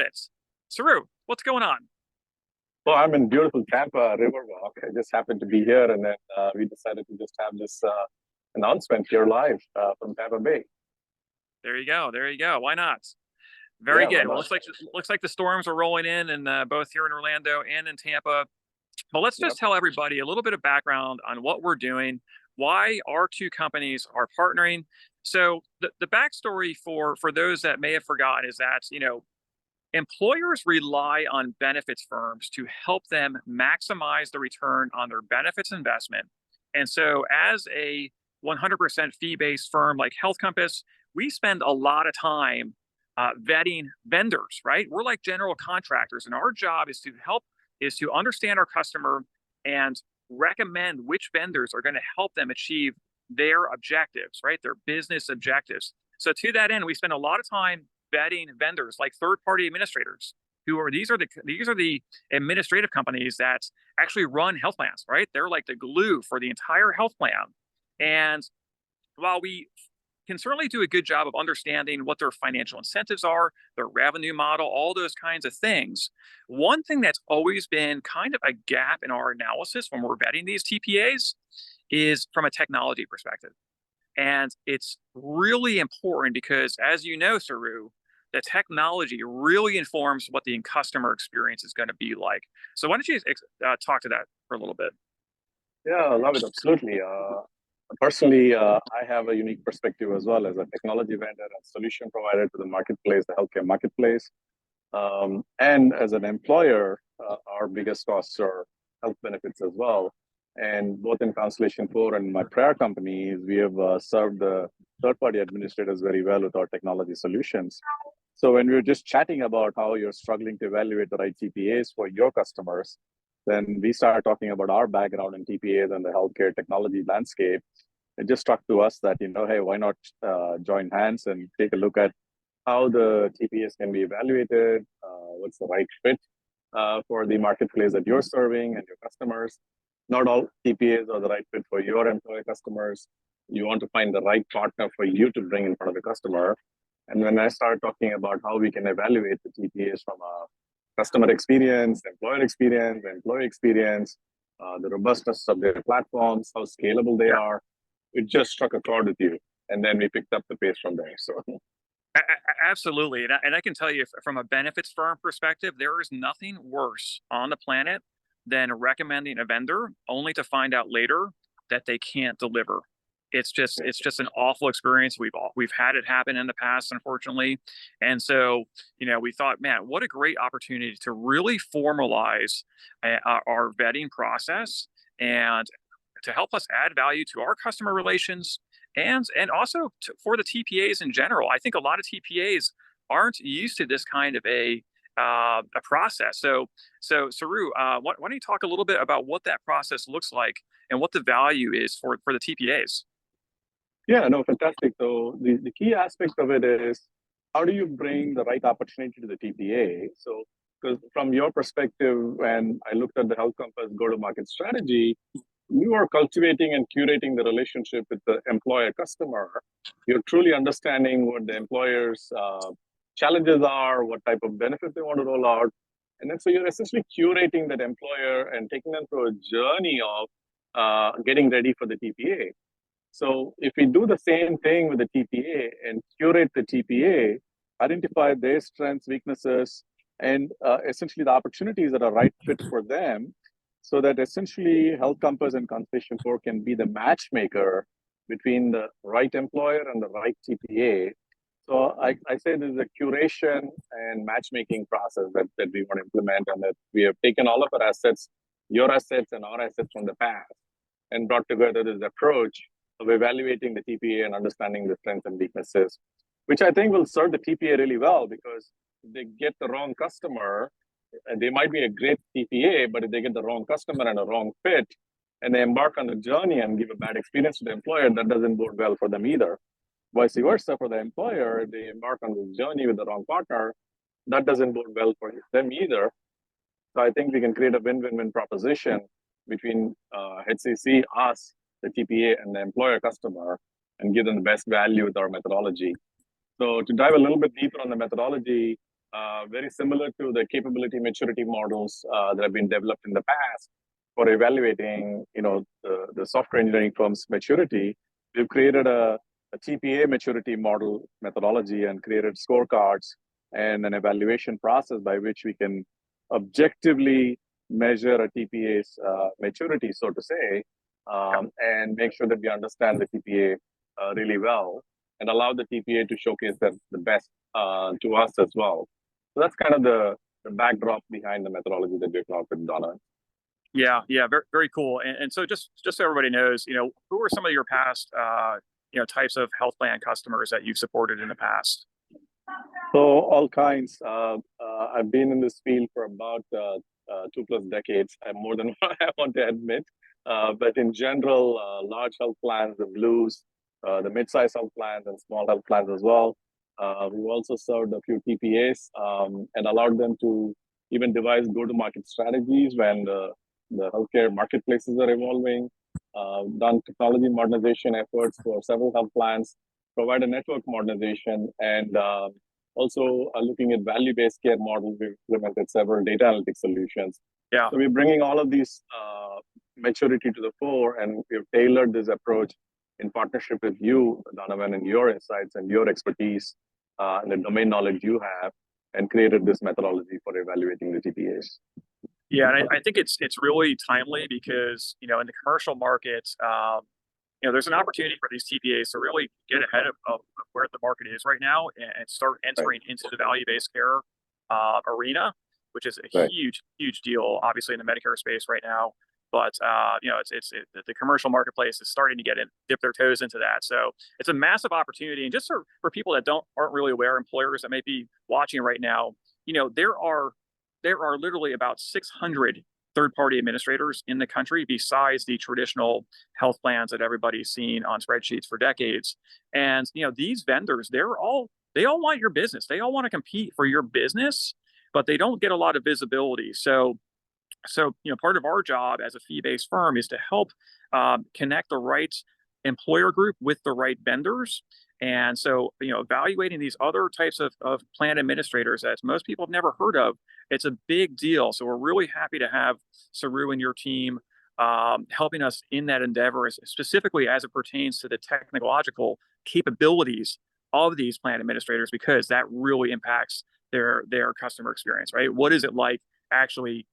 Benefits. Saru, what's going on? Well, I'm in beautiful Tampa Riverwalk. I just happened to be here, and then we decided to just have this announcement here live from Tampa Bay. There you go. There you go. Why not? Very Yeah, good. Well, looks like the storms are rolling in, and both here in Orlando and in Tampa. But let's yep. just tell everybody a little bit of background on what we're doing, why our two companies are partnering. So the backstory for those that may have forgotten is that employers rely on benefits firms to help them maximize the return on their benefits investment. And so as a 100% fee-based firm like Health Compass, we spend a lot of time vetting vendors, right? We're like general contractors, and our job is to understand our customer and recommend which vendors are going to help them achieve their objectives, right? Their business objectives. So to that end, we spend a lot of time vetting vendors like third-party administrators these are the administrative companies that actually run health plans, right? They're like the glue for the entire health plan. And while we can certainly do a good job of understanding what their financial incentives are, their revenue model, all those kinds of things, one thing that's always been kind of a gap in our analysis when we're vetting these TPAs is from a technology perspective. And it's really important because, as you know, Saru, the technology really informs what the customer experience is going to be like. So why don't you talk to that for a little bit? Yeah, I love it. Absolutely. Personally, I have a unique perspective as well as a technology vendor and solution provider to the marketplace, the healthcare marketplace. And as an employer, our biggest costs are health benefits as well. And both in Constellation4 and my prior companies, we have served the third-party administrators very well with our technology solutions. So when we were just chatting about how you're struggling to evaluate the right TPAs for your customers, then we started talking about our background in TPAs and the healthcare technology landscape. It just struck to us that, hey, why not join hands and take a look at how the TPAs can be evaluated, what's the right fit for the marketplace that you're serving and your customers. Not all TPAs are the right fit for your employee customers. You want to find the right partner for you to bring in front of the customer. And when I started talking about how we can evaluate the TPAs from a customer experience, employer experience, employee experience, the robustness of their platforms, how scalable they are, it just struck a chord with you. And then we picked up the pace from there. So. Absolutely. And I can tell you from a benefits firm perspective, there is nothing worse on the planet than recommending a vendor only to find out later that they can't deliver. It's just an awful experience. We've had it happen in the past, unfortunately. And so, we thought, man, what a great opportunity to really formalize our vetting process and to help us add value to our customer relations and also for the TPAs in general. I think a lot of TPAs aren't used to this kind of a process. So Saru, why don't you talk a little bit about what that process looks like and what the value is for the TPAs? Yeah, no, fantastic. So the key aspect of it is how do you bring the right opportunity to the TPA? So, because from your perspective, when I looked at the Health Compass go-to-market strategy, you are cultivating and curating the relationship with the employer customer. You're truly understanding what the employer's challenges are, what type of benefits they want to roll out. And then so you're essentially curating that employer and taking them through a journey of getting ready for the TPA. So if we do the same thing with the TPA and curate the TPA, identify their strengths, weaknesses, and essentially the opportunities that are right fit for them, so that essentially Health Compass and Constellation4 can be the matchmaker between the right employer and the right TPA. So I say this is a curation and matchmaking process that we want to implement, and that we have taken all of our assets, your assets and our assets from the past, and brought together this approach of evaluating the TPA and understanding the strengths and weaknesses, which I think will serve the TPA really well, because if they get the wrong customer, they might be a great TPA, but if they get the wrong customer and a wrong fit, and they embark on the journey and give a bad experience to the employer, that doesn't bode well for them either. Vice versa, for the employer, if they embark on this journey with the wrong partner, that doesn't bode well for them either. So I think we can create a win-win-win proposition between HCC, us, the TPA, and the employer customer, and give them the best value with our methodology. So to dive a little bit deeper on the methodology, very similar to the capability maturity models that have been developed in the past for evaluating, the software engineering firm's maturity. We've created a TPA maturity model methodology and created scorecards and an evaluation process by which we can objectively measure a TPA's maturity, so to say, and make sure that we understand the TPA really well and allow the TPA to showcase the best to us as well. So that's kind of the backdrop behind the methodology that we've come up with, Donna. Yeah, very, very cool. And so just so everybody knows, who are some of your past, types of health plan customers that you've supported in the past? So all kinds. I've been in this field for about 2+ decades. I'm more than what I want to admit. But in general, large health plans, the blues, the mid-sized health plans, and small health plans as well. We've also served a few TPAs and allowed them to even devise go-to-market strategies when the healthcare marketplaces are evolving. Done technology modernization efforts for several health plans, provide a network modernization, and also looking at value-based care models. We've implemented several data analytics solutions. Yeah. So we're bringing all of these maturity to the fore, and we've tailored this approach in partnership with you, Donovan, and your insights and your expertise and the domain knowledge you have, and created this methodology for evaluating the TPAs. Yeah, and I think it's really timely because in the commercial market, there's an opportunity for these TPAs to really get ahead of where the market is right now and start entering into the value-based care arena, which is a huge deal, obviously, in the Medicare space right now. But the commercial marketplace is starting to dip their toes into that. So it's a massive opportunity. And just for people that aren't really aware, employers that may be watching right now, there are literally about 600 third-party administrators in the country besides the traditional health plans that everybody's seen on spreadsheets for decades. And these vendors, they all want your business. They all want to compete for your business, but they don't get a lot of visibility. So part of our job as a fee-based firm is to help connect the right employer group with the right vendors. And so, evaluating these other types of plan administrators that most people have never heard of, it's a big deal. So we're really happy to have Saru and your team helping us in that endeavor, specifically as it pertains to the technological capabilities of these plan administrators, because that really impacts their customer experience, right? What is it like actually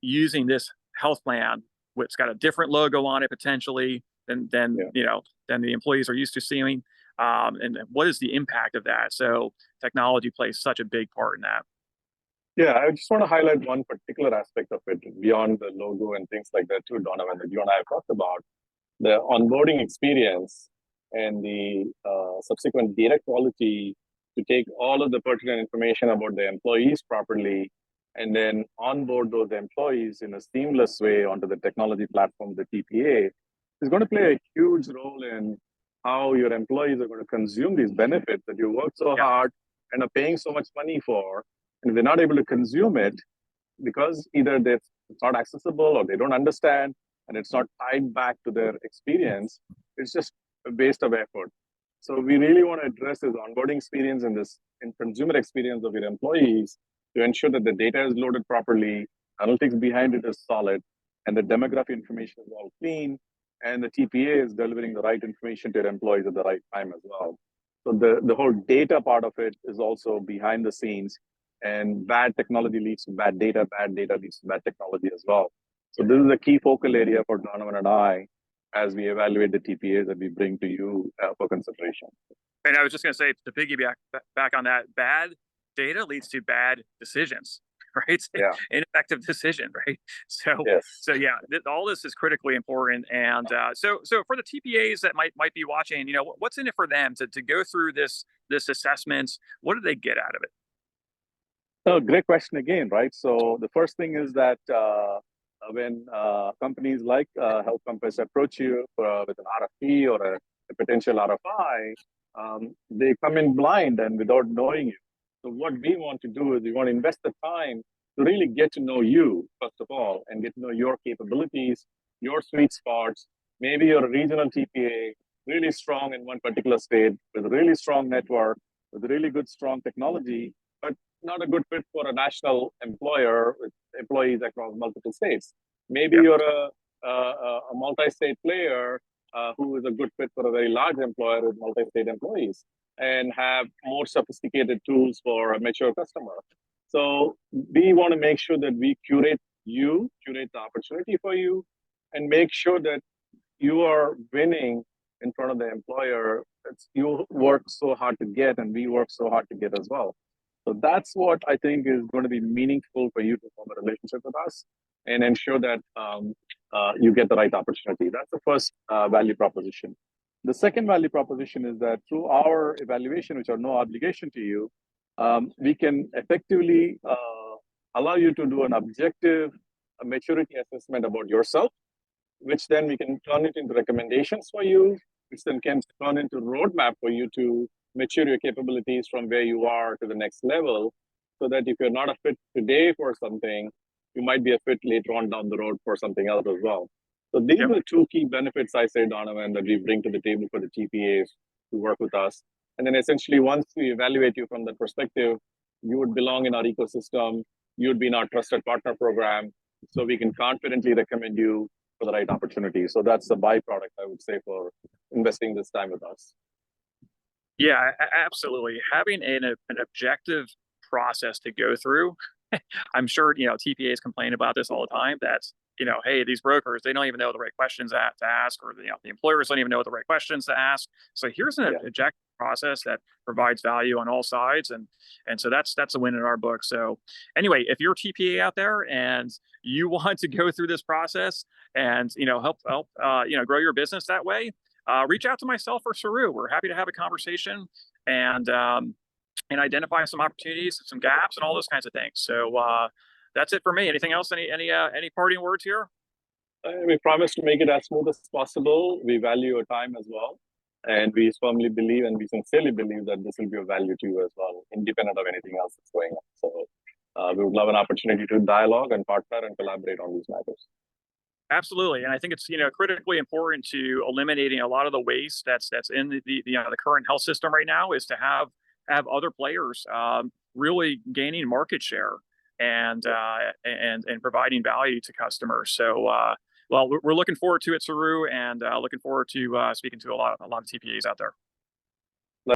using this health plan, which got a different logo on it potentially than the employees are used to seeing, and what is the impact of that? So technology plays such a big part in that. Yeah, I just want to highlight one particular aspect of it beyond the logo and things like that too, Donovan, that you and I have talked about. The onboarding experience and the subsequent data quality to take all of the pertinent information about the employees properly and then onboard those employees in a seamless way onto the technology platform, the TPA, is going to play a huge role in how your employees are going to consume these benefits that you work so hard and are paying so much money for. And if they're not able to consume it because either it's not accessible or they don't understand and it's not tied back to their experience, it's just a waste of effort. So we really want to address this onboarding experience and this consumer experience of your employees to ensure that the data is loaded properly, analytics behind it is solid, and the demographic information is all clean, and the TPA is delivering the right information to your employees at the right time as well. So the whole data part of it is also behind the scenes, and bad technology leads to bad data leads to bad technology as well. So this is a key focal area for Donovan and I as we evaluate the TPAs that we bring to you for consideration. And I was just going to say, to piggyback back on that, bad data leads to bad decisions, right? Yeah. Ineffective decision, right? So, all this is critically important. And so for the TPAs that might be watching, what's in it for them to go through this assessment? What do they get out of it? So great question again, right? So the first thing is that when companies like Health Compass approach you with an RFP or a potential RFI, they come in blind and without knowing you. So what we want to do is we want to invest the time to really get to know you, first of all, and get to know your capabilities, your sweet spots. Maybe you're a regional TPA, really strong in one particular state, with a really strong network, with really good, strong technology, but not a good fit for a national employer with employees across multiple states. Maybe Yeah. you're a multi-state player who is a good fit for a very large employer with multi-state employees and have more sophisticated tools for a mature customer. So we want to make sure that we curate the opportunity for you, and make sure that you are winning in front of the employer. You work so hard to get, and we work so hard to get as well. So that's what I think is going to be meaningful for you to form a relationship with us and ensure that you get the right opportunity. That's the first value proposition. The second value proposition is that through our evaluation, which are no obligation to you, we can effectively allow you to do an objective maturity assessment about yourself, which then we can turn it into recommendations for you, which then can turn into roadmap for you to mature your capabilities from where you are to the next level, so that if you're not a fit today for something, you might be a fit later on down the road for something else as well. So these Yep. are the two key benefits, I say, Donovan, that we bring to the table for the TPAs to work with us. And then essentially, once we evaluate you from that perspective, you would belong in our ecosystem. You would be in our trusted partner program. So we can confidently recommend you for the right opportunity. So that's the byproduct, I would say, for investing this time with us. Yeah, absolutely. Having an objective process to go through. I'm sure, TPAs complain about this all the time. That's, hey, these brokers, they don't even know the right questions to ask, or, the employers don't even know the right questions to ask. So here's an objective process that provides value on all sides. And so that's a win in our book. So anyway, if you're a TPA out there and you want to go through this process and, help, grow your business that way, reach out to myself or Saru. We're happy to have a conversation and identify some opportunities, some gaps, and all those kinds of things. So that's it for me. Anything else? Any parting words here? We promise to make it as smooth as possible. We value your time as well. And we firmly believe, and we sincerely believe, that this will be of value to you as well, independent of anything else that's going on. So we would love an opportunity to dialogue and partner and collaborate on these matters. Absolutely, and I think it's critically important to eliminating a lot of the waste that's in the current health system right now, is to have other players really gaining market share and providing value to customers. So well, we're looking forward to it, Saru, and looking forward to speaking to a lot of TPAs out there.